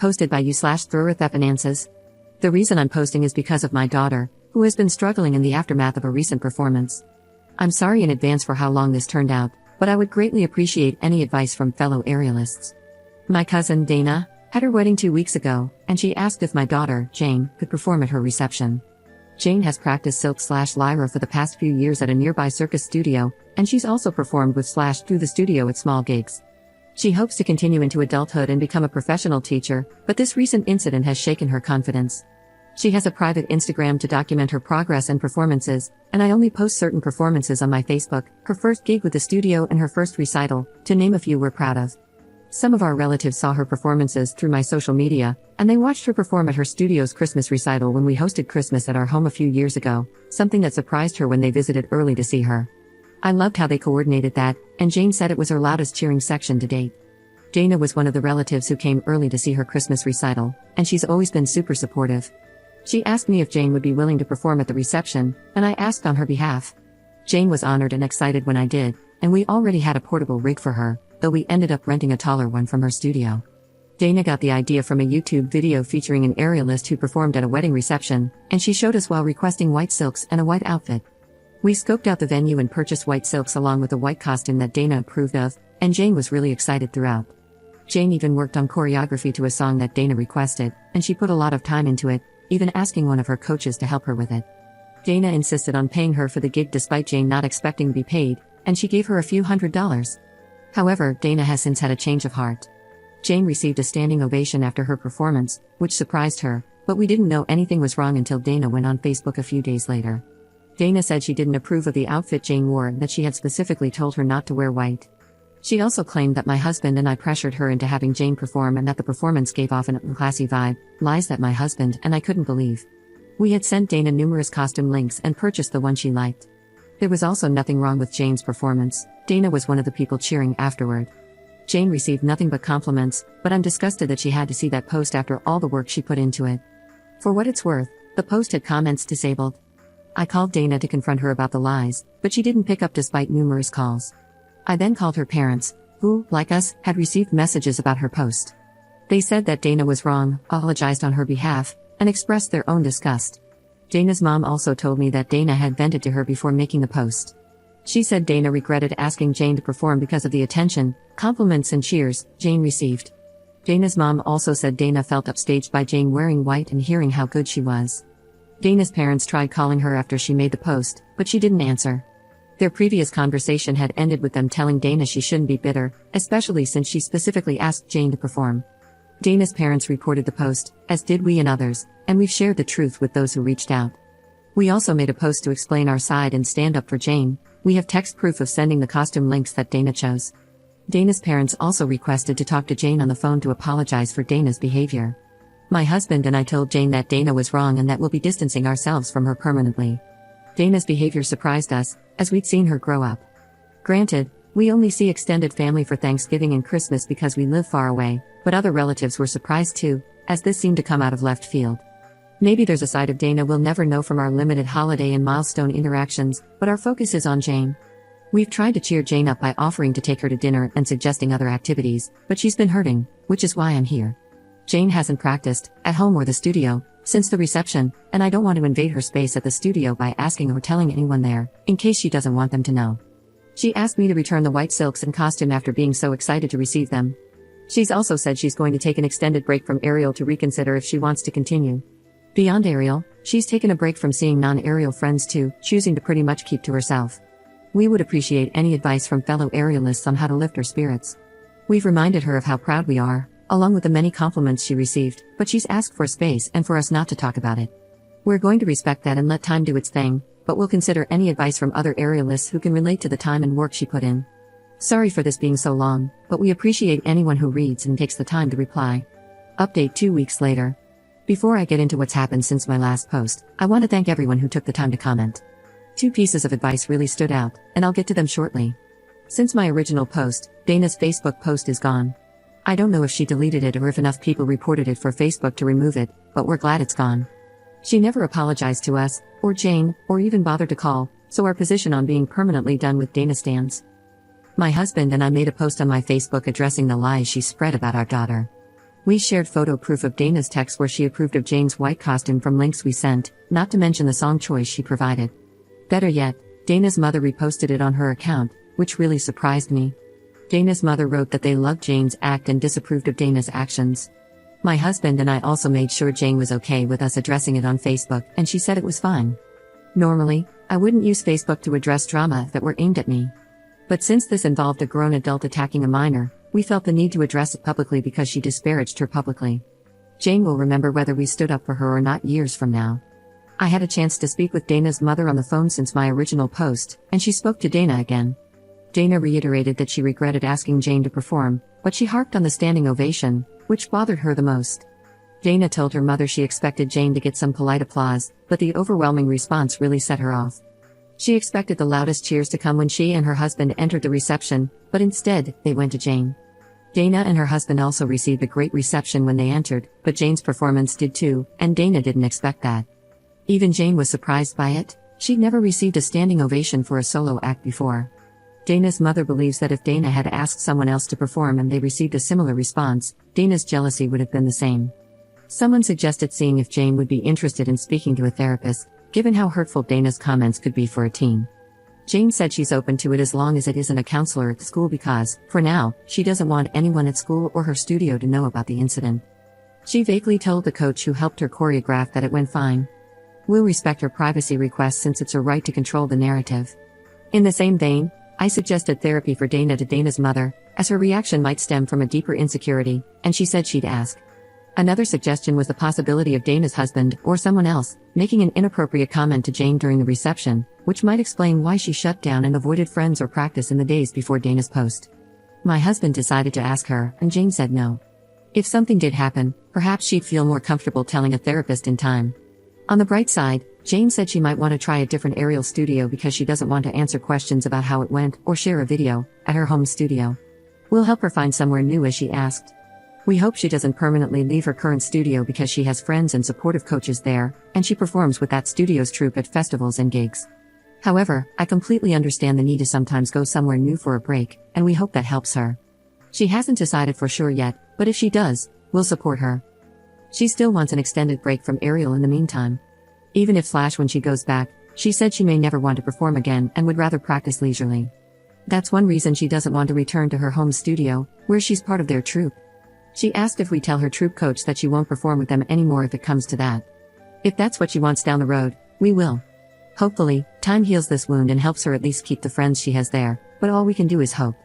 Posted by you/Throwerthefinances. The reason I'm posting is because of my daughter, who has been struggling in the aftermath of a recent performance. I'm sorry in advance for how long this turned out, but I would greatly appreciate any advice from fellow aerialists. My cousin, Dana, had her wedding 2 weeks ago, and she asked if my daughter, Jane, could perform at her reception. Jane has practiced Silk/Lyra for the past few years at a nearby circus studio, and she's also performed with Slash through the studio at small gigs. She hopes to continue into adulthood and become a professional teacher, but this recent incident has shaken her confidence. She has a private Instagram to document her progress and performances, and I only post certain performances on my Facebook, her first gig with the studio and her first recital, to name a few we're proud of. Some of our relatives saw her performances through my social media, and they watched her perform at her studio's Christmas recital when we hosted Christmas at our home a few years ago, something that surprised her when they visited early to see her. I loved how they coordinated that, and Jane said it was her loudest cheering section to date. Dana was one of the relatives who came early to see her Christmas recital, and she's always been super supportive. She asked me if Jane would be willing to perform at the reception, and I asked on her behalf. Jane was honored and excited when I did, and we already had a portable rig for her, though we ended up renting a taller one from her studio. Dana got the idea from a YouTube video featuring an aerialist who performed at a wedding reception, and she showed us while requesting white silks and a white outfit. We scoped out the venue and purchased white silks along with a white costume that Dana approved of, and Jane was really excited throughout. Jane even worked on choreography to a song that Dana requested, and she put a lot of time into it, even asking one of her coaches to help her with it. Dana insisted on paying her for the gig despite Jane not expecting to be paid, and she gave her a few $100s. However, Dana has since had a change of heart. Jane received a standing ovation after her performance, which surprised her, but we didn't know anything was wrong until Dana went on Facebook a few days later. Dana said she didn't approve of the outfit Jane wore and that she had specifically told her not to wear white. She also claimed that my husband and I pressured her into having Jane perform and that the performance gave off an unclassy vibe, lies that my husband and I couldn't believe. We had sent Dana numerous costume links and purchased the one she liked. There was also nothing wrong with Jane's performance. Dana was one of the people cheering afterward. Jane received nothing but compliments, but I'm disgusted that she had to see that post after all the work she put into it. For what it's worth, the post had comments disabled. I called Dana to confront her about the lies, but she didn't pick up despite numerous calls. I then called her parents, who, like us, had received messages about her post. They said that Dana was wrong, apologized on her behalf, and expressed their own disgust. Dana's mom also told me that Dana had vented to her before making the post. She said Dana regretted asking Jane to perform because of the attention, compliments and cheers Jane received. Dana's mom also said Dana felt upstaged by Jane wearing white and hearing how good she was. Dana's parents tried calling her after she made the post, but she didn't answer. Their previous conversation had ended with them telling Dana she shouldn't be bitter, especially since she specifically asked Jane to perform. Dana's parents reported the post, as did we and others, and we've shared the truth with those who reached out. We also made a post to explain our side and stand up for Jane. We have text proof of sending the costume links that Dana chose. Dana's parents also requested to talk to Jane on the phone to apologize for Dana's behavior. My husband and I told Jane that Dana was wrong and that we'll be distancing ourselves from her permanently. Dana's behavior surprised us, as we'd seen her grow up. Granted, we only see extended family for Thanksgiving and Christmas because we live far away, but other relatives were surprised too, as this seemed to come out of left field. Maybe there's a side of Dana we'll never know from our limited holiday and milestone interactions, but our focus is on Jane. We've tried to cheer Jane up by offering to take her to dinner and suggesting other activities, but she's been hurting, which is why I'm here. Jane hasn't practiced, at home or the studio, since the reception, and I don't want to invade her space at the studio by asking or telling anyone there, in case she doesn't want them to know. She asked me to return the white silks and costume after being so excited to receive them. She's also said she's going to take an extended break from Aerial to reconsider if she wants to continue. Beyond Aerial, she's taken a break from seeing non-Aerial friends too, choosing to pretty much keep to herself. We would appreciate any advice from fellow aerialists on how to lift her spirits. We've reminded her of how proud we are, along with the many compliments she received, but she's asked for space and for us not to talk about it. We're going to respect that and let time do its thing, but we'll consider any advice from other aerialists who can relate to the time and work she put in. Sorry for this being so long, but we appreciate anyone who reads and takes the time to reply. Update 2 weeks later. Before I get into what's happened since my last post, I want to thank everyone who took the time to comment. 2 pieces of advice really stood out, and I'll get to them shortly. Since my original post, Dana's Facebook post is gone. I don't know if she deleted it or if enough people reported it for Facebook to remove it, but we're glad it's gone. She never apologized to us, or Jane, or even bothered to call, so our position on being permanently done with Dana stands. My husband and I made a post on my Facebook addressing the lies she spread about our daughter. We shared photo proof of Dana's text where she approved of Jane's white costume from links we sent, not to mention the song choice she provided. Better yet, Dana's mother reposted it on her account, which really surprised me. Dana's mother wrote that they loved Jane's act and disapproved of Dana's actions. My husband and I also made sure Jane was okay with us addressing it on Facebook, and she said it was fine. Normally, I wouldn't use Facebook to address drama that were aimed at me. But since this involved a grown adult attacking a minor, we felt the need to address it publicly because she disparaged her publicly. Jane will remember whether we stood up for her or not years from now. I had a chance to speak with Dana's mother on the phone since my original post, and she spoke to Dana again. Dana reiterated that she regretted asking Jane to perform, but she harped on the standing ovation, which bothered her the most. Dana told her mother she expected Jane to get some polite applause, but the overwhelming response really set her off. She expected the loudest cheers to come when she and her husband entered the reception, but instead, they went to Jane. Dana and her husband also received a great reception when they entered, but Jane's performance did too, and Dana didn't expect that. Even Jane was surprised by it. She'd never received a standing ovation for a solo act before. Dana's mother believes that if Dana had asked someone else to perform and they received a similar response, Dana's jealousy would have been the same. Someone suggested seeing if Jane would be interested in speaking to a therapist, given how hurtful Dana's comments could be for a teen. Jane said she's open to it as long as it isn't a counselor at the school because, for now, she doesn't want anyone at school or her studio to know about the incident. She vaguely told the coach who helped her choreograph that it went fine. We'll respect her privacy request since it's her right to control the narrative. In the same vein, I suggested therapy for Dana to Dana's mother, as her reaction might stem from a deeper insecurity, and she said she'd ask. Another suggestion was the possibility of Dana's husband, or someone else, making an inappropriate comment to Jane during the reception, which might explain why she shut down and avoided friends or practice in the days before Dana's post. My husband decided to ask her, and Jane said no. If something did happen, perhaps she'd feel more comfortable telling a therapist in time. On the bright side, Jane said she might want to try a different aerial studio because she doesn't want to answer questions about how it went or share a video at her home studio. We'll help her find somewhere new as she asked. We hope she doesn't permanently leave her current studio because she has friends and supportive coaches there, and she performs with that studio's troupe at festivals and gigs. However, I completely understand the need to sometimes go somewhere new for a break, and we hope that helps her. She hasn't decided for sure yet, but if she does, we'll support her. She still wants an extended break from aerial in the meantime. Even if when she goes back, she said she may never want to perform again and would rather practice leisurely. That's one reason she doesn't want to return to her home studio, where she's part of their troupe. She asked if we tell her troupe coach that she won't perform with them anymore if it comes to that. If that's what she wants down the road, we will. Hopefully, time heals this wound and helps her at least keep the friends she has there, but all we can do is hope.